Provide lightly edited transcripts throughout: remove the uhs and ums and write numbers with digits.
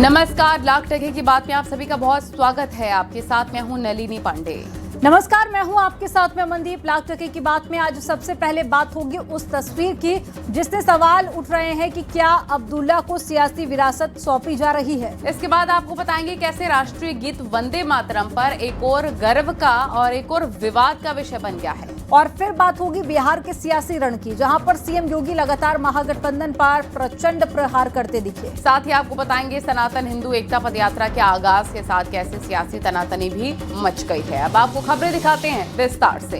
नमस्कार, लाख टके की बात में आप सभी का बहुत स्वागत है। आपके साथ मैं हूं नलिनी पांडे। नमस्कार, मैं हूं आपके साथ में मनदीप। लाख टके की बात में आज सबसे पहले बात होगी उस तस्वीर की जिससे सवाल उठ रहे हैं कि क्या अब्दुल्ला को सियासी विरासत सौंपी जा रही है। इसके बाद आपको बताएंगे कैसे राष्ट्रीय गीत वंदे मातरम पर एक और गर्व का और एक और विवाद का विषय बन गया है। और फिर बात होगी बिहार के सियासी रण की, जहां पर सीएम योगी लगातार महागठबंधन पर प्रचंड प्रहार करते दिखे। साथ ही आपको बताएंगे सनातन हिंदू एकता पदयात्रा के आगाज के साथ कैसे सियासी तनातनी भी मच गई है। अब आपको खबरें दिखाते हैं विस्तार से।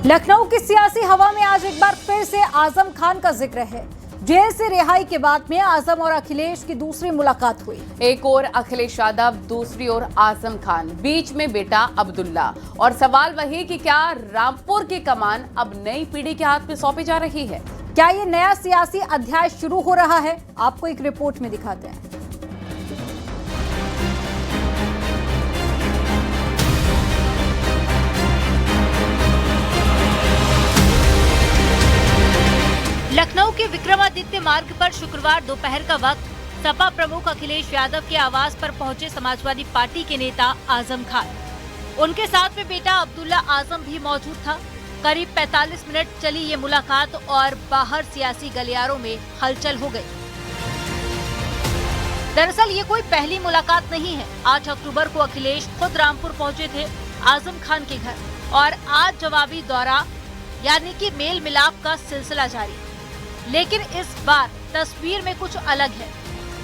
लखनऊ की सियासी हवा में आज एक बार फिर से आजम खान का जिक्र है। जेल से रिहाई के बाद में आजम और अखिलेश की दूसरी मुलाकात हुई। एक और अखिलेश यादव, दूसरी ओर आजम खान, बीच में बेटा अब्दुल्ला। और सवाल वही कि क्या रामपुर की कमान अब नई पीढ़ी के हाथ में सौंपी जा रही है? क्या ये नया सियासी अध्याय शुरू हो रहा है? आपको एक रिपोर्ट में दिखाते हैं। लखनऊ के विक्रमादित्य मार्ग पर शुक्रवार दोपहर का वक्त सपा प्रमुख अखिलेश यादव के आवास पर पहुंचे समाजवादी पार्टी के नेता आजम खान। उनके साथ में बेटा अब्दुल्ला आजम भी मौजूद था। करीब 45 मिनट चली ये मुलाकात और बाहर सियासी गलियारों में हलचल हो गई। दरअसल ये कोई पहली मुलाकात नहीं है। 8 अक्टूबर को अखिलेश खुद रामपुर पहुंचे थे आजम खान के घर, और आज जवाबी दौरा यानी कि मेल मिलाप का सिलसिला जारी। लेकिन इस बार तस्वीर में कुछ अलग है।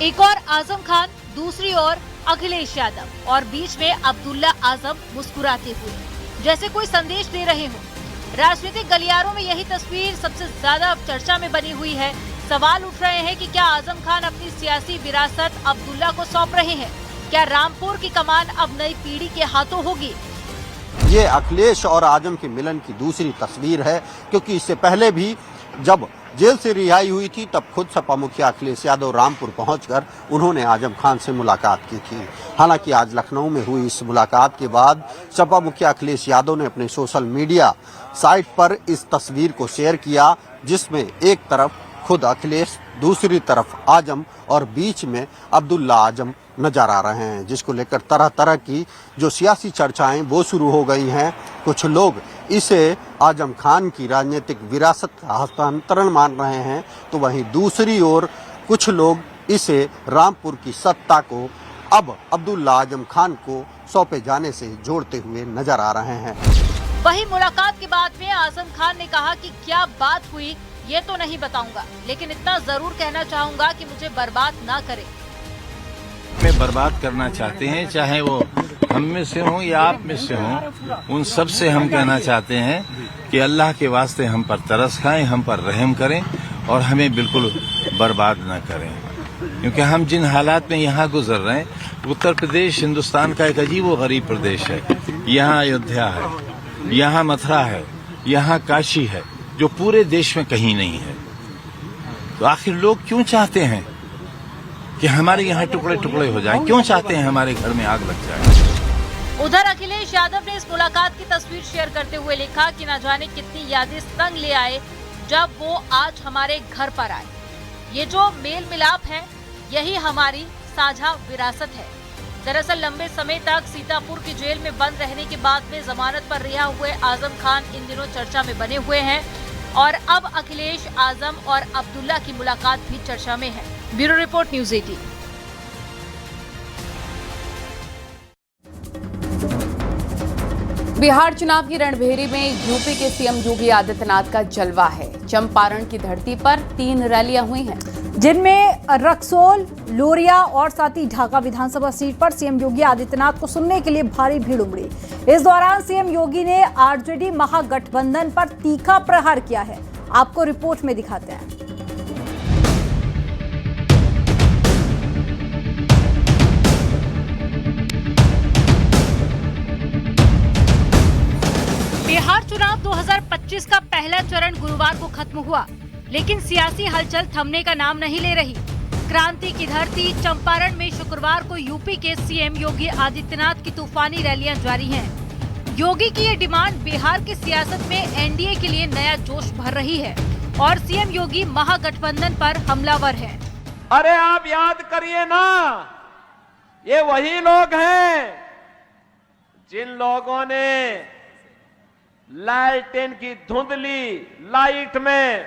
एक और आजम खान, दूसरी ओर अखिलेश यादव, और बीच में अब्दुल्ला आजम मुस्कुराते हुए जैसे कोई संदेश दे रहे हो। राजनीतिक गलियारों में यही तस्वीर सबसे ज्यादा चर्चा में बनी हुई है। सवाल उठ रहे हैं कि क्या आजम खान अपनी सियासी विरासत अब्दुल्ला को सौंप रहे हैं? क्या रामपुर की कमान अब नई पीढ़ी के हाथों होगी? ये अखिलेश और आजम के मिलन की दूसरी तस्वीर है, क्योंकि इससे पहले भी जब जेल से रिहाई हुई थी तब खुद सपा मुखिया अखिलेश यादव रामपुर पहुंचकर उन्होंने आजम खान से मुलाकात की थी। हालांकि आज लखनऊ में हुई इस मुलाकात के बाद सपा मुखिया अखिलेश यादव ने अपने सोशल मीडिया साइट पर इस तस्वीर को शेयर किया, जिसमें एक तरफ खुद अखिलेश, दूसरी तरफ आजम और बीच में अब्दुल्ला आजम नजर आ रहे हैं, जिसको लेकर तरह तरह की जो सियासी चर्चाएं वो शुरू हो गई हैं। कुछ लोग इसे आजम खान की राजनीतिक विरासत का हस्तांतरण मान रहे हैं, तो वहीं दूसरी ओर कुछ लोग इसे रामपुर की सत्ता को अब अब्दुल्ला आजम खान को सौंपे जाने से जोड़ते हुए नजर आ रहे हैं। वही मुलाकात के बाद में आजम खान ने कहा कि क्या बात हुई ये तो नहीं बताऊंगा, लेकिन इतना जरूर कहना चाहूंगा कि मुझे बर्बाद ना करें। में बर्बाद करना चाहते हैं, चाहे वो हम में से हों या आप में से हों, उन सब से हम कहना चाहते हैं कि अल्लाह के वास्ते हम पर तरस खाएं, हम पर रहम करें और हमें बिल्कुल बर्बाद न करें। क्योंकि हम जिन हालात में यहाँ गुजर रहे हैं, उत्तर प्रदेश हिंदुस्तान का एक अजीब व गरीब प्रदेश है। यहाँ अयोध्या है, यहाँ मथुरा है, यहाँ काशी है, जो पूरे देश में कहीं नहीं है। तो आखिर लोग क्यों चाहते हैं कि हमारे यहाँ टुकड़े टुकड़े हो जाएं? क्यों चाहते हैं हमारे घर में आग लग जाए? उधर अखिलेश यादव ने इस मुलाकात की तस्वीर शेयर करते हुए लिखा कि न जाने कितनी यादें संग ले आए जब वो आज हमारे घर पर आए। ये जो मेल मिलाप है, यही हमारी साझा विरासत है। दरअसल लंबे समय तक सीतापुर की जेल में बंद रहने के बाद में जमानत पर रिहा हुए आजम खान इन दिनों चर्चा में बने हुए हैं, और अब अखिलेश, आजम और अब्दुल्ला की मुलाकात भी चर्चा में है। Bureau report, news 18। बिहार चुनाव की रणभेरी में यूपी के सीएम योगी आदित्यनाथ का जलवा है। चंपारण की धरती पर 3 रैलियां हुई हैं, जिनमें रक्सौल, लोरिया और साथ ही ढाका विधानसभा सीट पर सीएम योगी आदित्यनाथ को सुनने के लिए भारी भीड़ उमड़ी। इस दौरान सीएम योगी ने आरजेडी महागठबंधन पर तीखा प्रहार किया है। आपको रिपोर्ट में दिखाते हैं। बिहार चुनाव 2025 का पहला चरण गुरुवार को खत्म हुआ, लेकिन सियासी हलचल थमने का नाम नहीं ले रही। क्रांति की धरती चंपारण में शुक्रवार को यूपी के सीएम योगी आदित्यनाथ की तूफानी रैलियां जारी हैं। योगी की ये डिमांड बिहार की सियासत में एनडीए के लिए नया जोश भर रही है और सीएम योगी महागठबंधन पर हमलावर हैं। अरे आप याद करिए ना, ये वही लोग हैं जिन लोगों ने लालटेन की धुंधली लाइट में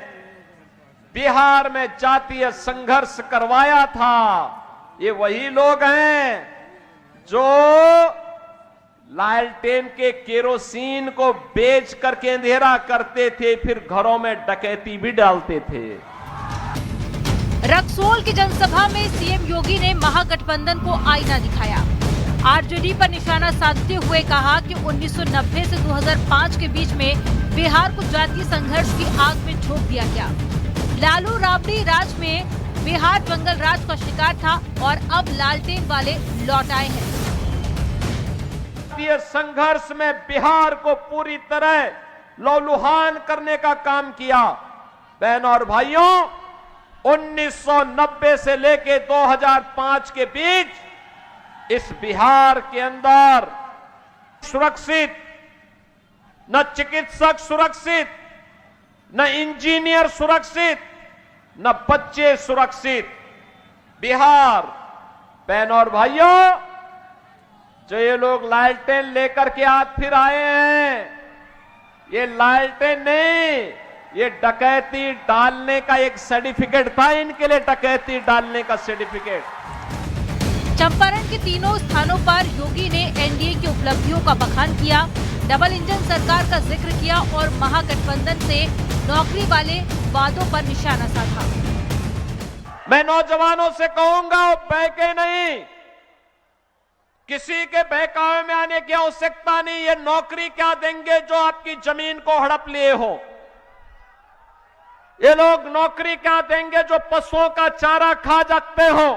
बिहार में जातीय संघर्ष करवाया था। ये वही लोग हैं जो लालटेन के केरोसिन को बेच करके अंधेरा करते थे, फिर घरों में डकैती भी डालते थे। रक्सौल की जनसभा में सीएम योगी ने महागठबंधन को आईना दिखाया। आरजेडी पर निशाना साधते हुए कहा कि 1990 से 2005 के बीच में बिहार को जातीय संघर्ष की आग में झोंक दिया गया। लालू राबड़ी राज में बिहार जंगल राज का शिकार था और अब लालटेन वाले लौट आए हैं। जातीय संघर्ष में बिहार को पूरी तरह लहूलुहान करने का काम किया। बहनों और भाइयों, 1990 से लेके 2005 के बीच इस बिहार के अंदर सुरक्षित, न चिकित्सक सुरक्षित, न इंजीनियर सुरक्षित, न बच्चे सुरक्षित। बिहार, बहनों और भाइयों, जो ये लोग लालटेन लेकर के आज फिर आए हैं, ये लालटेन नहीं, ये डकैती डालने का एक सर्टिफिकेट था इनके लिए, डकैती डालने का सर्टिफिकेट। चंपारण के तीनों स्थानों पर योगी ने एनडीए की उपलब्धियों का बखान किया, डबल इंजन सरकार का जिक्र किया और महागठबंधन से नौकरी वाले वादों पर निशाना साधा। मैं नौजवानों से कहूंगा, बहके नहीं, किसी के बहकावे में आने की आवश्यकता नहीं। ये नौकरी क्या देंगे जो आपकी जमीन को हड़प लिए हो? ये लोग नौकरी क्या देंगे जो पशुओं का चारा खा जाते हो?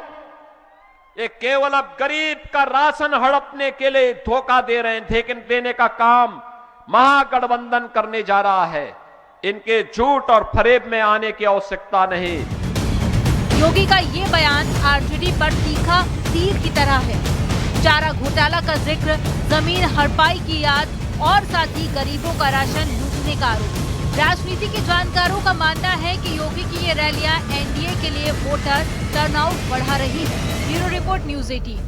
ये केवल अब गरीब का राशन हड़पने के लिए धोखा दे रहे हैं, लेकिन देने का काम महागठबंधन करने जा रहा है। इनके झूठ और फरेब में आने की आवश्यकता नहीं। योगी का ये बयान आरजेडी पर तीखा तीर की तरह है। चारा घोटाला का जिक्र, जमीन हड़पाई की याद और साथ ही गरीबों का राशन लूटने का आरोप। राजनीति के जानकारों का मानना है कि योगी की ये रैलियां एनडीए के लिए वोटर टर्नआउट बढ़ा रही है। Bureau report, news 18।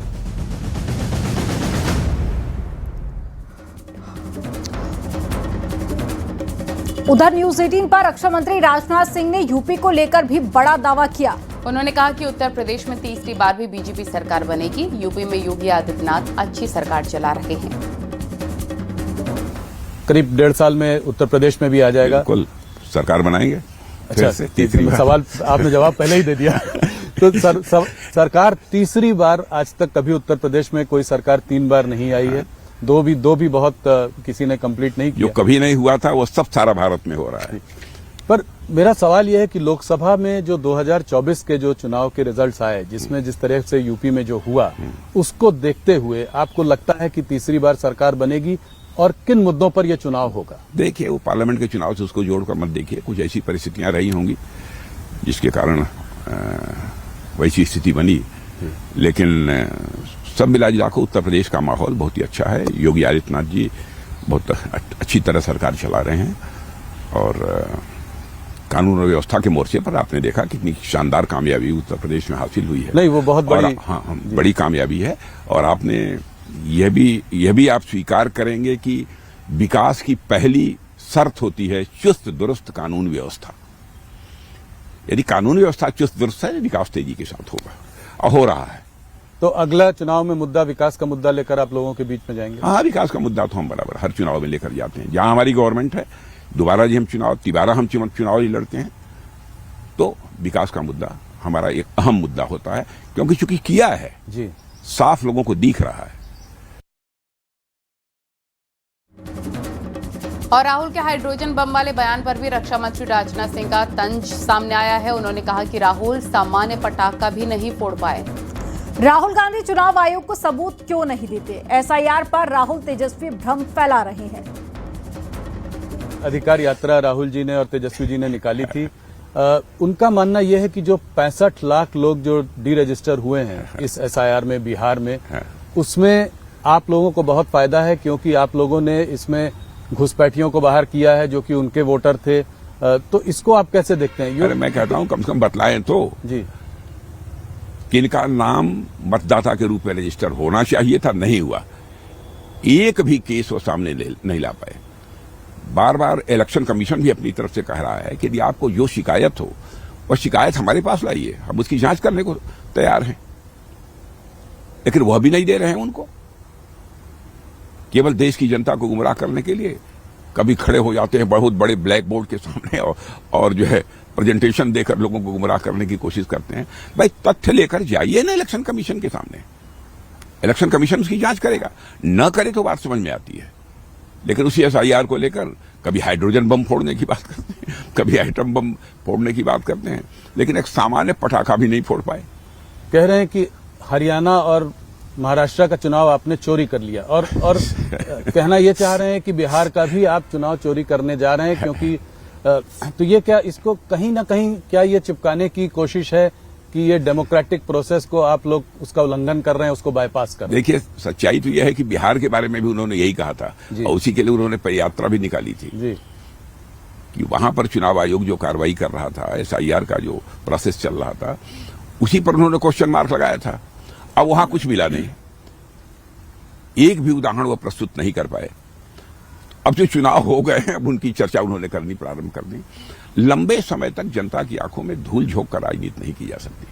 उधर न्यूज़ 18 पर रक्षा मंत्री राजनाथ सिंह ने यूपी को लेकर भी बड़ा दावा किया। उन्होंने कहा कि उत्तर प्रदेश में तीसरी बार भी बीजेपी सरकार बनेगी। यूपी में योगी आदित्यनाथ अच्छी सरकार चला रहे हैं। करीब 1.5 साल में उत्तर प्रदेश में भी आ जाएगा। बिल्कुल सरकार बनाएंगे। अच्छा, सवाल आपने जवाब पहले ही दे दिया। तो सरकार तीसरी बार, आज तक कभी उत्तर प्रदेश में कोई सरकार 3 बार नहीं आई है। दो भी बहुत किसी ने कंप्लीट नहीं किया। जो कभी नहीं हुआ था वो सब सारा भारत में हो रहा है। पर मेरा सवाल यह है कि लोकसभा में जो 2024 के जो चुनाव के रिजल्ट्स आए, जिसमें जिस तरह से यूपी में जो हुआ, उसको देखते हुए आपको लगता है कि तीसरी बार सरकार बनेगी और किन मुद्दों पर यह चुनाव होगा? देखिए, वो पार्लियामेंट के चुनाव से उसको जोड़कर मत देखिए। कुछ ऐसी परिस्थितियां रही होंगी जिसके कारण वैसी स्थिति बनी, लेकिन सब मिलाजुलाकर उत्तर प्रदेश का माहौल बहुत ही अच्छा है। योगी आदित्यनाथ जी बहुत अच्छी तरह सरकार चला रहे हैं और कानून और व्यवस्था के मोर्चे पर आपने देखा कितनी शानदार कामयाबी उत्तर प्रदेश में हासिल हुई है। नहीं, वो बहुत बड़ी, हाँ, बड़ी कामयाबी है। और आपने यह भी आप स्वीकार करेंगे कि विकास की पहली शर्त होती है चुस्त दुरुस्त कानून व्यवस्था। यदि कानून व्यवस्था चुस्त दुरुस्त है, विकास तेजी के साथ होगा और हो रहा है। तो अगला चुनाव में मुद्दा विकास का मुद्दा लेकर आप लोगों के बीच में जाएंगे? हाँ, विकास का मुद्दा तो हम बराबर हर चुनाव में लेकर जाते हैं। जहां हमारी गवर्नमेंट है, दोबारा जी हम तिबारा हम चुनाव ही लड़ते हैं, तो विकास का मुद्दा हमारा एक अहम मुद्दा होता है, क्योंकि चूंकि किया है जी, साफ लोगों को दिख रहा है। और राहुल के हाइड्रोजन बम वाले बयान पर भी रक्षा मंत्री राजनाथ सिंह का तंज सामने आया है। उन्होंने कहा कि राहुल सामान्य पटाखा भी नहीं फोड़ पाए। राहुल गांधी चुनाव आयोग को सबूत क्यों नहीं देते? एसआईआर पर राहुल तेजस्वी भ्रम फैला रहे हैं। अधिकार यात्रा राहुल जी ने और तेजस्वी जी ने निकाली थी। उनका मानना यह है कि जो 65 लाख लोग जो डी रजिस्टर हुए हैं इस एसआईआर में बिहार में, उसमें आप लोगों को बहुत फायदा है क्योंकि आप लोगों ने इसमें घुसपैठियों को बाहर किया है जो कि उनके वोटर थे, तो इसको आप कैसे देखते हैं? अरे मैं कहता हूं कम से कम बतलाएं तो जी कि इनका नाम मतदाता के रूप में रजिस्टर होना चाहिए था, नहीं हुआ। एक भी केस वो सामने नहीं ला पाए। बार बार इलेक्शन कमीशन भी अपनी तरफ से कह रहा है कि यदि आपको जो शिकायत हो वह शिकायत हमारे पास लाइए, हम उसकी जांच करने को तैयार हैं, लेकिन वह भी नहीं दे रहे हैं उनको। केवल देश की जनता को गुमराह करने के लिए कभी खड़े हो जाते हैं बहुत बड़े ब्लैक बोर्ड के सामने और जो है प्रेजेंटेशन देकर लोगों को गुमराह करने की कोशिश करते हैं। भाई तथ्य लेकर जाइए ना इलेक्शन कमीशन के सामने, इलेक्शन कमीशन उसकी जांच करेगा, न करे तो बात समझ में आती है। लेकिन उसी SIR को लेकर कभी हाइड्रोजन बम फोड़ने की बात करते हैं, कभी एटम बम फोड़ने की बात करते हैं, लेकिन एक सामान्य पटाखा भी नहीं फोड़ पाए। कह रहे हैं कि हरियाणा और महाराष्ट्र का चुनाव आपने चोरी कर लिया और कहना ये चाह रहे हैं कि बिहार का भी आप चुनाव चोरी करने जा रहे हैं, क्योंकि तो ये क्या, इसको कहीं ना कहीं क्या ये चिपकाने की कोशिश है कि ये डेमोक्रेटिक प्रोसेस को आप लोग उसका उल्लंघन कर रहे हैं, उसको बाईपास कर रहे हैं? देखिए सच्चाई तो यह है कि बिहार के बारे में भी उन्होंने यही कहा था और उसी के लिए उन्होंने पदयात्रा भी निकाली थी जी, कि वहां पर चुनाव आयोग जो कार्रवाई कर रहा था, SIR का जो प्रोसेस चल रहा था, उसी पर उन्होंने क्वेश्चन मार्क लगाया था। अब वहां कुछ मिला नहीं, एक भी उदाहरण वो प्रस्तुत नहीं कर पाए। अब जो चुनाव हो गए हैं अब उनकी चर्चा उन्होंने करनी प्रारंभ कर दी। लंबे समय तक जनता की आंखों में धूल झोंक कर राजनीति नहीं की जा सकती।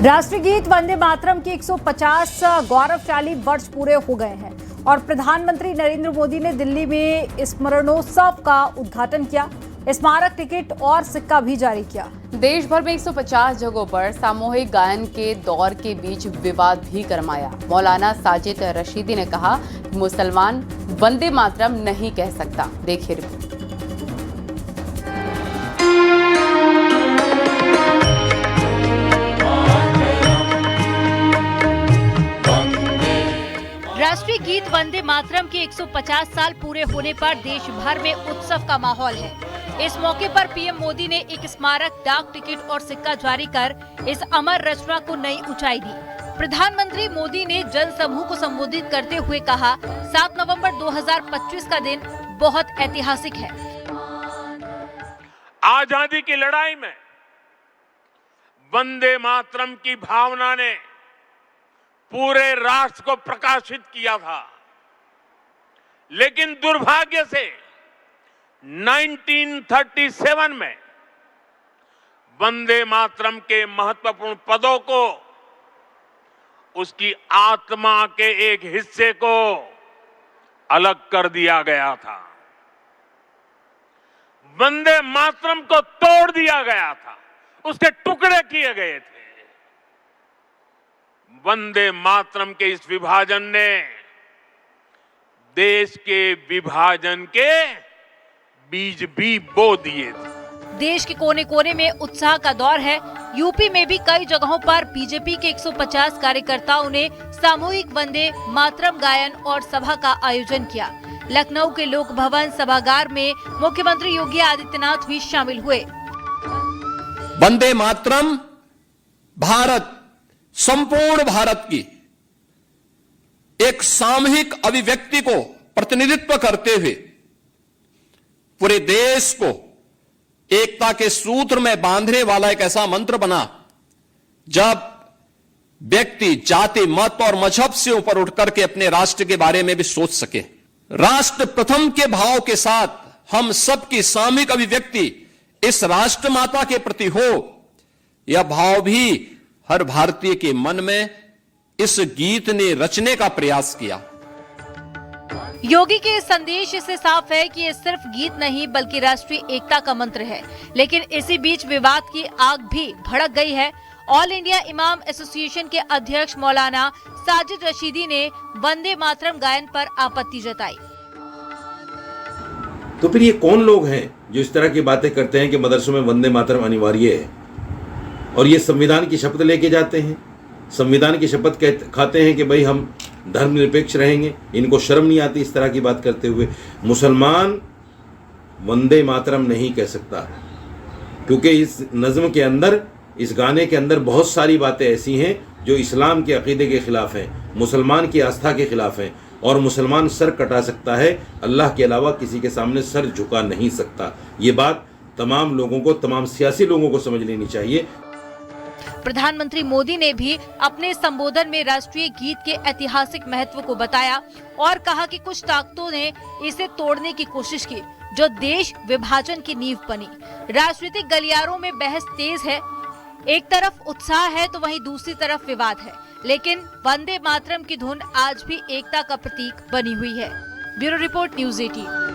राष्ट्रीय गीत वंदे मातरम के 150 गौरवशाली वर्ष पूरे हो गए हैं और प्रधानमंत्री नरेंद्र मोदी ने दिल्ली में स्मरणोत्सव का उद्घाटन किया, स्मारक टिकट और सिक्का भी जारी किया। देश भर में 150 जगहों पर सामूहिक गायन के दौर के बीच विवाद भी गरमाया। मौलाना साजिद रशीदी ने कहा कि मुसलमान वंदे मातरम नहीं कह सकता। देखिए रिपोर्ट। राष्ट्रीय गीत वंदे मातरम के 150 साल पूरे होने पर देश भर में उत्सव का माहौल है। इस मौके पर पीएम मोदी ने एक स्मारक, डाक टिकट और सिक्का जारी कर इस अमर रचना को नई ऊंचाई दी। प्रधानमंत्री मोदी ने जन समूह को संबोधित करते हुए कहा, 7 नवंबर 2025 का दिन बहुत ऐतिहासिक है। आजादी की लड़ाई में वंदे मातरम की भावना ने पूरे राष्ट्र को प्रकाशित किया था, लेकिन दुर्भाग्य से 1937 में वंदे मातरम के महत्वपूर्ण पदों को, उसकी आत्मा के एक हिस्से को अलग कर दिया गया था। वंदे मातरम को तोड़ दिया गया था, उसके टुकड़े किए गए थे। वंदे मातरम के इस विभाजन ने देश के विभाजन के बीज भी बो दिए थे। देश के कोने कोने में उत्साह का दौर है। यूपी में भी कई जगहों पर बीजेपी के 150 कार्यकर्ताओं ने सामूहिक वंदे मातरम गायन और सभा का आयोजन किया। लखनऊ के लोक भवन सभागार में मुख्यमंत्री योगी आदित्यनाथ भी शामिल हुए। वंदे मातरम भारत, संपूर्ण भारत की एक सामूहिक अभिव्यक्ति को प्रतिनिधित्व करते हुए पूरे देश को एकता के सूत्र में बांधने वाला एक ऐसा मंत्र बना जब व्यक्ति जाति, मत और मजहब से ऊपर उठकर के अपने राष्ट्र के बारे में भी सोच सके। राष्ट्र प्रथम के भाव के साथ हम सबकी सामूहिक अभिव्यक्ति इस राष्ट्र माता के प्रति हो, यह भाव भी हर भारतीय के मन में इस गीत ने रचने का प्रयास किया। योगी के संदेश से साफ है कि ये सिर्फ गीत नहीं बल्कि राष्ट्रीय एकता का मंत्र है। लेकिन इसी बीच विवाद की आग भी भड़क गई है। ऑल इंडिया इमाम एसोसिएशन के अध्यक्ष मौलाना साजिद रशीदी ने वंदे मातरम गायन पर आपत्ति जताई। तो फिर ये कौन लोग हैं जो इस तरह की बातें करते हैं कि मदरसों में वंदे मातरम अनिवार्य है, और ये संविधान की शपथ लेके जाते हैं, संविधान की शपथ खाते हैं कि भाई हम धर्मनिरपेक्ष रहेंगे। इनको शर्म नहीं आती इस तरह की बात करते हुए। मुसलमान वंदे मातरम नहीं कह सकता, क्योंकि इस नज्म के अंदर इस गाने के अंदर बहुत सारी बातें ऐसी हैं जो इस्लाम के अकीदे के खिलाफ हैं, मुसलमान की आस्था के खिलाफ हैं, और मुसलमान सर कटा सकता है, अल्लाह के अलावा किसी के सामने सर झुका नहीं सकता। ये बात तमाम लोगों को, तमाम सियासी लोगों को समझ लेनी चाहिए। प्रधानमंत्री मोदी ने भी अपने संबोधन में राष्ट्रीय गीत के ऐतिहासिक महत्व को बताया और कहा कि कुछ ताकतों ने इसे तोड़ने की कोशिश की, जो देश विभाजन की नींव बनी। राजनीतिक गलियारों में बहस तेज है, एक तरफ उत्साह है तो वहीं दूसरी तरफ विवाद है, लेकिन वंदे मातरम की धुन आज भी एकता का प्रतीक बनी हुई है। Bureau report, news 18।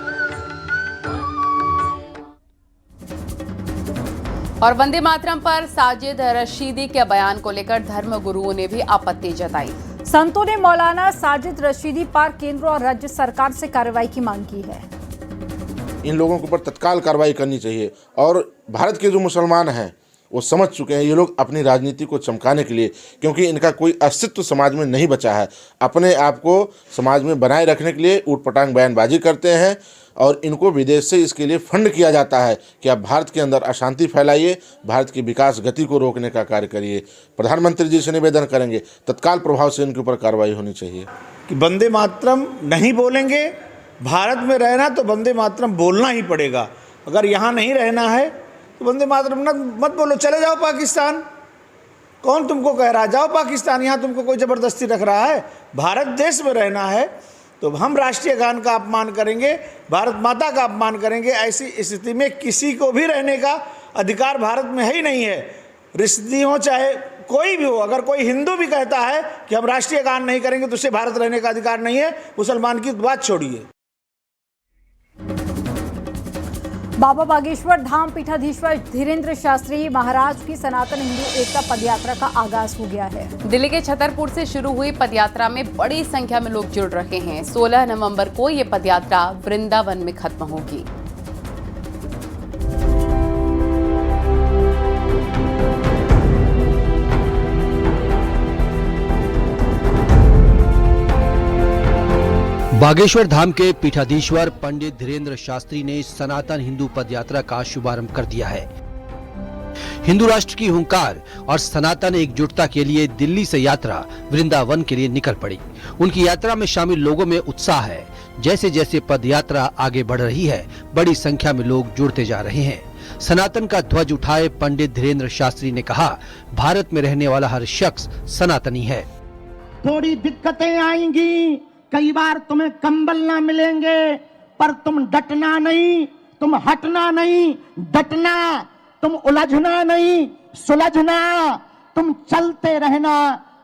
और वंदे मातरम पर साजिद रशीदी के बयान को लेकर धर्म गुरुओं ने भी आपत्ति जताई। संतों ने मौलाना साजिद रशीदी पर केंद्र और राज्य सरकार से कार्रवाई की मांग की है। इन लोगों के ऊपर तत्काल कार्रवाई करनी चाहिए और भारत के जो मुसलमान हैं वो समझ चुके हैं, ये लोग अपनी राजनीति को चमकाने के लिए, क्योंकि इनका कोई अस्तित्व समाज में नहीं बचा है, अपने आप को समाज में बनाए रखने के लिए ऊटपटांग बयानबाजी करते हैं और इनको विदेश से इसके लिए फंड किया जाता है कि आप भारत के अंदर अशांति फैलाइए, भारत की विकास गति को रोकने का कार्य करिए। प्रधानमंत्री जी से निवेदन करेंगे तत्काल प्रभाव से इनके ऊपर कार्रवाई होनी चाहिए कि वंदे मातरम नहीं बोलेंगे। भारत में रहना तो वंदे मातरम बोलना ही पड़ेगा। अगर यहाँ नहीं रहना है तो वंदे मातरम मत बोलो, चले जाओ पाकिस्तान। कौन तुमको कह रहा है जाओ पाकिस्तान? यहाँ तुमको कोई ज़बरदस्ती रख रहा है? भारत देश में रहना है तो हम राष्ट्रीय गान का अपमान करेंगे, भारत माता का अपमान करेंगे। ऐसी स्थिति में किसी को भी रहने का अधिकार भारत में है ही नहीं है। रिश्ती हो चाहे कोई भी हो, अगर कोई हिंदू भी कहता है कि हम राष्ट्रीय गान नहीं करेंगे तो उसे भारत रहने का अधिकार नहीं है। मुसलमान की बात छोड़िए। बाबा बागेश्वर धाम पीठाधीश्वर धीरेन्द्र शास्त्री महाराज की सनातन हिंदू एकता पदयात्रा का आगाज हो गया है। दिल्ली के छतरपुर से शुरू हुई पदयात्रा में बड़ी संख्या में लोग जुड़ रहे हैं। 16 नवंबर को ये पदयात्रा वृंदावन में खत्म होगी। बागेश्वर धाम के पीठाधीश्वर पंडित धीरेन्द्र शास्त्री ने सनातन हिंदू पदयात्रा का शुभारंभ कर दिया है। हिंदू राष्ट्र की हुंकार और सनातन एकजुटता के लिए दिल्ली से यात्रा वृंदावन के लिए निकल पड़ी। उनकी यात्रा में शामिल लोगों में उत्साह है। जैसे जैसे पदयात्रा आगे बढ़ रही है, बड़ी संख्या में लोग जुड़ते जा रहे हैं। सनातन का ध्वज उठाए पंडित धीरेन्द्र शास्त्री ने कहा, भारत में रहने वाला हर शख्स सनातनी है। थोड़ी दिक्कतें आएंगी, कई बार तुम्हें कंबल ना मिलेंगे, पर तुम डटना नहीं, तुम हटना नहीं, डटना, तुम उलझना नहीं, सुलझना, तुम चलते रहना,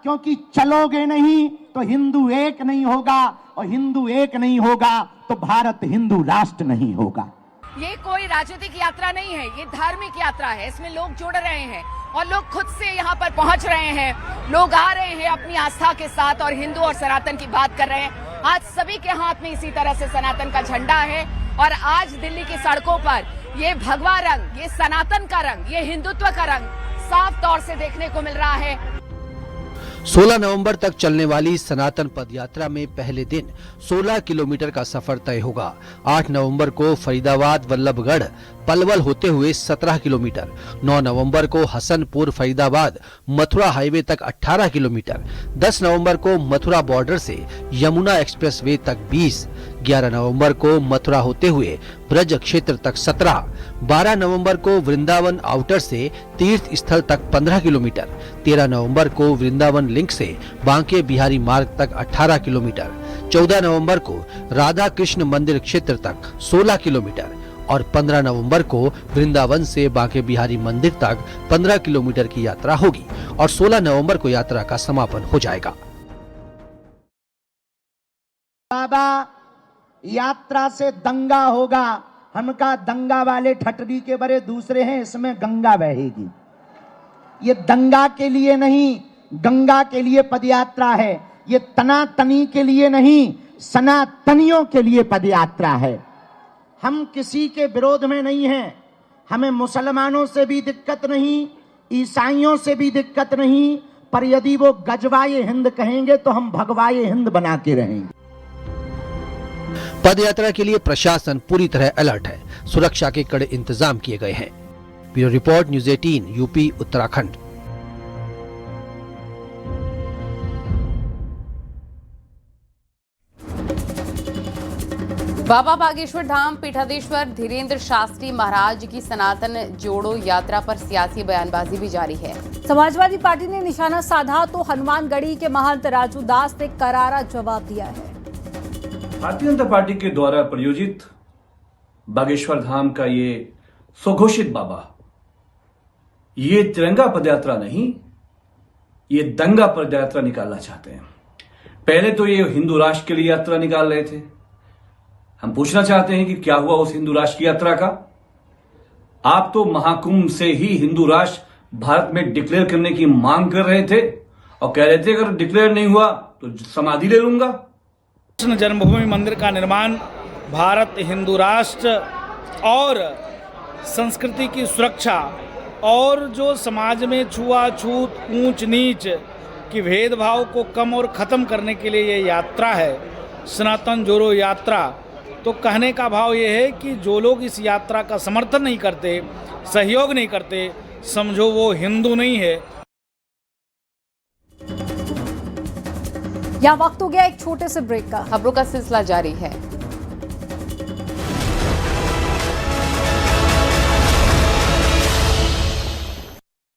क्योंकि चलोगे नहीं तो हिंदू एक नहीं होगा, और हिंदू एक नहीं होगा तो भारत हिंदू राष्ट्र नहीं होगा। ये कोई राजनीतिक यात्रा नहीं है, ये धार्मिक यात्रा है। इसमें लोग जुड़ रहे हैं और लोग खुद से यहाँ पर पहुंच रहे हैं। लोग आ रहे हैं अपनी आस्था के साथ और हिंदू और सनातन की बात कर रहे हैं। आज सभी के हाथ में इसी तरह से सनातन का झंडा है और आज दिल्ली की सड़कों पर ये भगवा रंग, ये सनातन का रंग, ये हिंदुत्व का रंग साफ तौर से देखने को मिल रहा है। 16 नवंबर तक चलने वाली सनातन पदयात्रा में पहले दिन 16 किलोमीटर का सफर तय होगा। 8 नवंबर को फरीदाबाद वल्लभगढ़ पलवल होते हुए 17 किलोमीटर, 9 नवंबर को हसनपुर फरीदाबाद मथुरा हाईवे तक 18 किलोमीटर, 10 नवंबर को मथुरा बॉर्डर से यमुना एक्सप्रेसवे तक 20, 11 नवंबर को मथुरा होते हुए ब्रज क्षेत्र तक 17, 12 नवंबर को वृंदावन आउटर से तीर्थ स्थल तक 15 किलोमीटर, 13 नवंबर को वृंदावन लिंक से बांके बिहारी मार्ग तक 18 किलोमीटर, 14 नवंबर को राधा कृष्ण मंदिर क्षेत्र तक 16 किलोमीटर और 15 नवंबर को वृंदावन से बांके बिहारी मंदिर तक 15 किलोमीटर की यात्रा होगी और 16 नवंबर को यात्रा का समापन हो जाएगा। बाबा यात्रा से दंगा होगा, हमका दंगा वाले ठटरी के बड़े दूसरे हैं, इसमें गंगा बहेगी। ये दंगा के लिए नहीं, गंगा के लिए पदयात्रा है। ये तनातनी के लिए नहीं, सनातनियों के लिए पदयात्रा है। हम किसी के विरोध में नहीं हैं। हमें मुसलमानों से भी दिक्कत नहीं, ईसाइयों से भी दिक्कत नहीं, पर यदि वो गजवाए हिंद कहेंगे तो हम भगवाए हिंद बना के रहेंगे। पदयात्रा के लिए प्रशासन पूरी तरह अलर्ट है। सुरक्षा के कड़े इंतजाम किए गए हैं। Bureau report, news 18, UP Uttarakhand. Baba Bageshwar Dham पीठाधीश्वर धीरेन्द्र शास्त्री महाराज की सनातन जोड़ो यात्रा पर सियासी बयानबाजी भी जारी है। समाजवादी पार्टी ने निशाना साधा तो हनुमानगढ़ी के महंत राजू दास ने करारा जवाब दिया है। भारतीय जनता पार्टी के द्वारा प्रायोजित बागेश्वर धाम का ये स्वघोषित बाबा, ये तिरंगा पदयात्रा नहीं, ये दंगा पदयात्रा निकालना चाहते हैं। पहले तो ये हिंदू राष्ट्र के लिए यात्रा निकाल रहे थे। हम पूछना चाहते हैं कि क्या हुआ उस हिंदू राष्ट्र की यात्रा का? आप तो महाकुंभ से ही हिंदू राष्ट्र भारत में डिक्लेयर करने की मांग कर रहे थे और कह रहे थे अगर डिक्लेयर नहीं हुआ तो समाधि ले लूंगा। कृष्ण जन्मभूमि मंदिर का निर्माण भारत हिंदू राष्ट्र और संस्कृति की सुरक्षा और जो समाज में छुआछूत, ऊंच नीच की भेदभाव को कम और खत्म करने के लिए ये यात्रा है, सनातन जोड़ो यात्रा। तो कहने का भाव ये है कि जो लोग इस यात्रा का समर्थन नहीं करते, सहयोग नहीं करते, समझो वो हिंदू नहीं है। यहाँ वक्त हो गया एक छोटे से ब्रेक का। खबरों का सिलसिला जारी है।